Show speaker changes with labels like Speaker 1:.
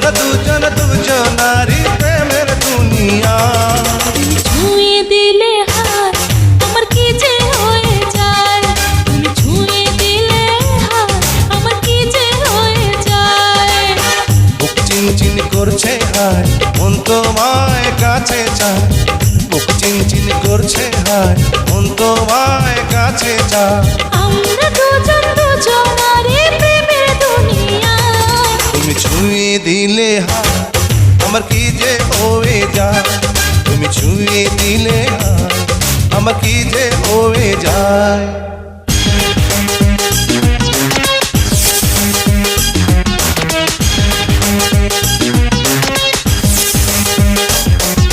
Speaker 1: আমরা দুজন দুজনারই প্রেমের দুনিয়া।
Speaker 2: তুমি ছুঁয়ে দিলে হাত আমার কি যে হয়ে যায়, তুমি ছুঁয়ে দিলে হাত আমার কি যে হয়ে যায়।
Speaker 1: বুক চিনচিন করছে হায় মন তোমায় কাছে চায়, বুক চিনচিন করছে হায় মন তোমায় কাছে চায়।
Speaker 2: আমরা দুজন দুজনারই প্রেমের দুনিয়া।
Speaker 1: তুমি ছুঁয়ে দিলে হায় আমার কি যে হয়ে যায়, তুমি ছুঁয়ে দিলে হায় আমার কি যে হয়ে যায়।